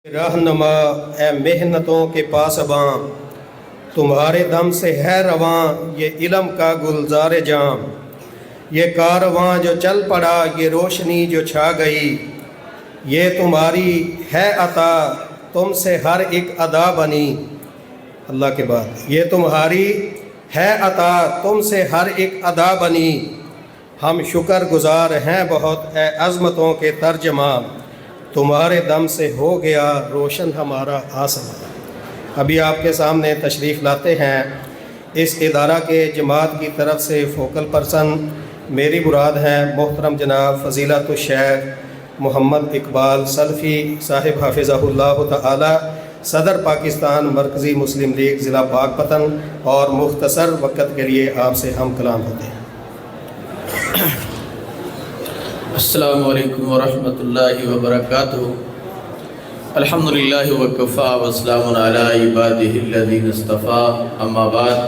रहनुमा ए मेहनतों के पासबां, तुम्हारे दम से है रवां ये इल्म का गुलजार जाम। ये कारवां जो चल पड़ा, ये रोशनी जो छा गई, ये तुम्हारी है अता तुमसे हर एक अदा बनी। अल्लाह के बाद ये तुम्हारी है अता तुमसे हर एक अदा बनी। हम शुक्र गुजार हैं बहुत ए अज़मतों के तर्जमा, तुम्हारे दम से हो गया रोशन हमारा आसमां। अभी आपके सामने तशरीफ़ लाते हैं इस इदारा के जमात की तरफ से फ़ोकल पर्सन मेरी मुराद हैं मोहतरम जनाब फ़ज़ीलतुश शेख मोहम्मद इकबाल सल्फ़ी साहिब हाफ़िज़हुल्लाह तआला, सदर पाकिस्तान मरकज़ी मुस्लिम लीग ज़िला पाकपतन, और मुख्तसर वक़्त के लिए आपसे हम कलाम होते हैं। अस्सलामु अलैकुम वरहमतुल्लाहि वबरकातुहू। अल्हम्दुलिल्लाहि वकफ़ा वस्सलामुन अला इबादिहिल्लज़ीना इस्तफ़ा, अम्मा बाद।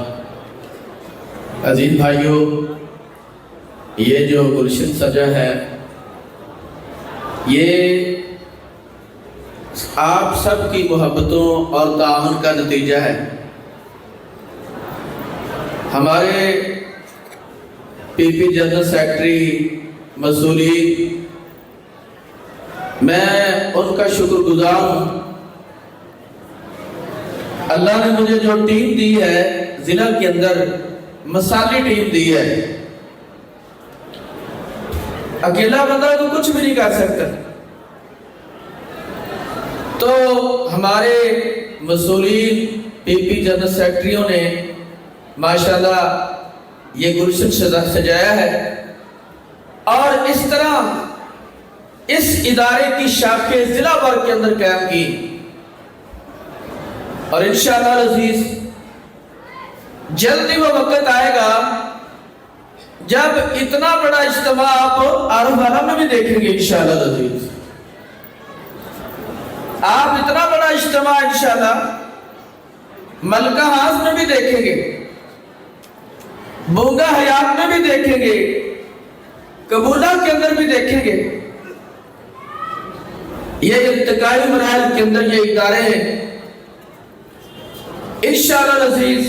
अज़ीज़ भाइयों, ये जो गुलशन सजा है ये आप सब की मोहब्बतों और ताअवुन का नतीजा है। हमारे पीपी जनरल सेक्रेटरी मसूली, मैं उनका शुक्रगुजार हूँ। अल्लाह ने मुझे जो टीम दी है जिला के अंदर, मसाली टीम दी है। अकेला बंदा तो कुछ भी नहीं कर सकता। तो हमारे मसूलीन पीपी जनरल सेक्रेटरियों ने माशाल्लाह ये गुलशन सजाया है, और इस तरह इस इदारे की शाखें जिला भर के अंदर कायम की। और इंशाअल्लाह अज़ीज़ जल्दी वो वक्त आएगा जब इतना बड़ा इज्तिमा आप आरवाना में भी देखेंगे। इंशाअल्लाह अज़ीज़ आप इतना बड़ा इज्तिमा इंशाअल्लाह मलका हास में भी देखेंगे, बूंगा हयात में भी देखेंगे, कबूला के अंदर भी देखेंगे। ये इब्तिदाई मराहिल के अंदर ये इदारे हैं। इंशाअल्लाह अज़ीज़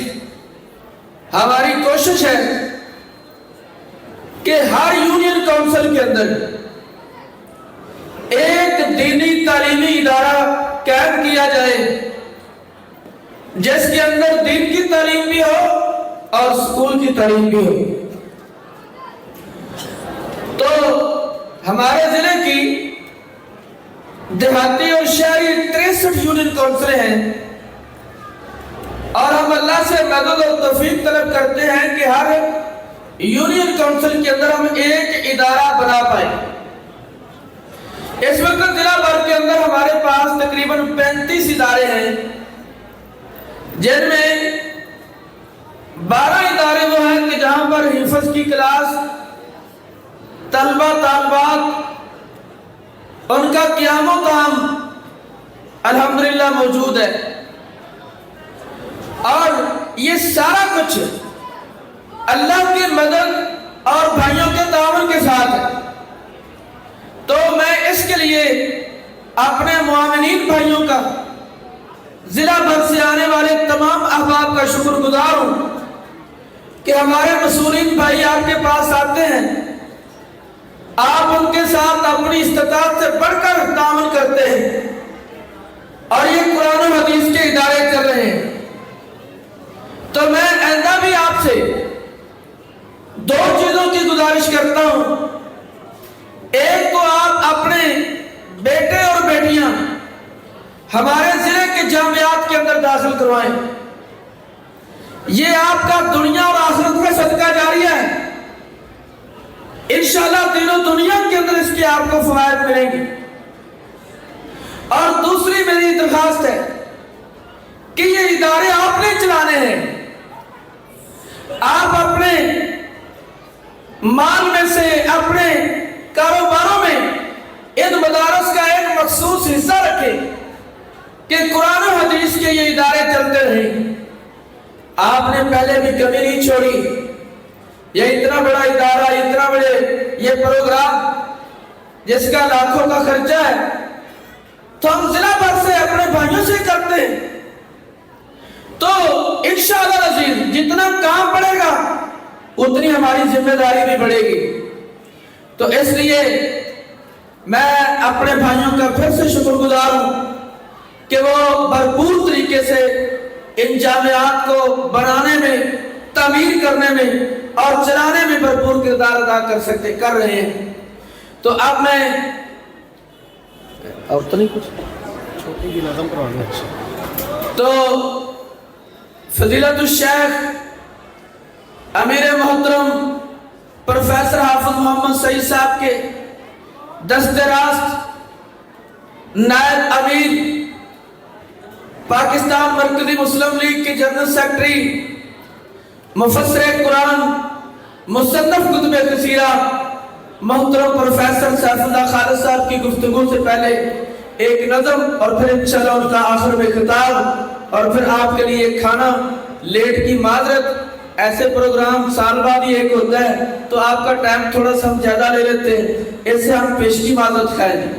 हमारी कोशिश है कि हर यूनियन काउंसिल के अंदर एक दीनी तालीमी इदारा कायम किया जाए, जिसके अंदर दीन की तालीम भी हो और स्कूल की तालीम भी हो। तो हमारे जिले की देहाती और शहरी 63 यूनियन काउंसिलें हैं, और हम अल्लाह से मदद और तौफीक तलब करते हैं कि हर यूनियन काउंसिल के अंदर हम एक इदारा बना पाए। इस वक्त जिला भर के अंदर हमारे पास तकरीबन 35 इदारे हैं, जिनमें 12 इदारे वो हैं कि जहां पर हिफ्ज़ की क्लास, तलबा तालबात, उनका क़ियाम काम अल्हम्दुलिल्लाह मौजूद है। और ये सारा कुछ अल्लाह की मदद और भाइयों के ताउन के साथ है। तो मैं इसके लिए अपने मुआमिनीन भाइयों का, जिला भर से आने वाले तमाम अहबाब का शुक्रगुजार हूँ कि हमारे मसूलीन भाई आपके पास आते हैं, आप उनके साथ अपनी इस्तिताअत से बढ़कर ताअवुन करते हैं, और ये कुरान और हदीस के इदारे कर रहे हैं। तो मैं आइंदा भी आपसे 2 चीजों की गुजारिश करता हूं। एक तो आप अपने बेटे और बेटियां हमारे जिले के जामियात के अंदर दाखिल करवाएं। ये आपका दुनिया और आखिरत का सदका जारिया है। इंशाअल्लाह तीनों दुनिया के अंदर इसके आपको फवायद मिलेंगे। और दूसरी मेरी दरखास्त है कि ये इदारे आपने चलाने हैं। आप अपने माल में से, अपने कारोबारों में इन मदारस का एक मखसूस हिस्सा रखें कि कुरान और हदीस के ये इदारे चलते रहें। आपने पहले भी कमी नहीं छोड़ी। ये इतना बड़ा इदारा, इतना बड़े ये प्रोग्राम जिसका लाखों का खर्चा है, तो हम जिला भर से بھائیوں سے کرتے ہیں تو انشاءاللہ العزیز جتنا کام بڑھے گا اتنی ہماری ذمہ داری بھی بڑھے گی. تو اس لیے میں اپنے بھائیوں کا پھر سے شکر گزار ہوں کہ وہ بھرپور طریقے سے ان جامعات کو بنانے میں، تعمیر کرنے میں اور چلانے میں بھرپور کردار ادا کر رہے ہیں. تو اب میں اور تو نہیں کچھ چھوٹی کی نظم کروانا ہے. تو فضیلت الشیخ امیر محترم پروفیسر حافظ محمد سعید صاحب کے دست راست نائب امیر پاکستان مرکزی مسلم لیگ کے جنرل سیکرٹری مفسر قرآن مصنف کتب کثیرہ محترم پروفیسر سیف اللہ خالد صاحب کی گفتگو سے پہلے ایک نظم اور پھر انشاءاللہ ان کا آخر میں خطاب اور پھر آپ کے لیے ایک کھانا. لیٹ کی معذرت، ایسے پروگرام سال بعد ہی ایک ہوتا ہے تو آپ کا ٹائم تھوڑا سا ہم زیادہ لے لیتے ہیں، اس سے ہم پیشگی معذرت خواہ ہیں.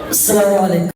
السلام علیکم.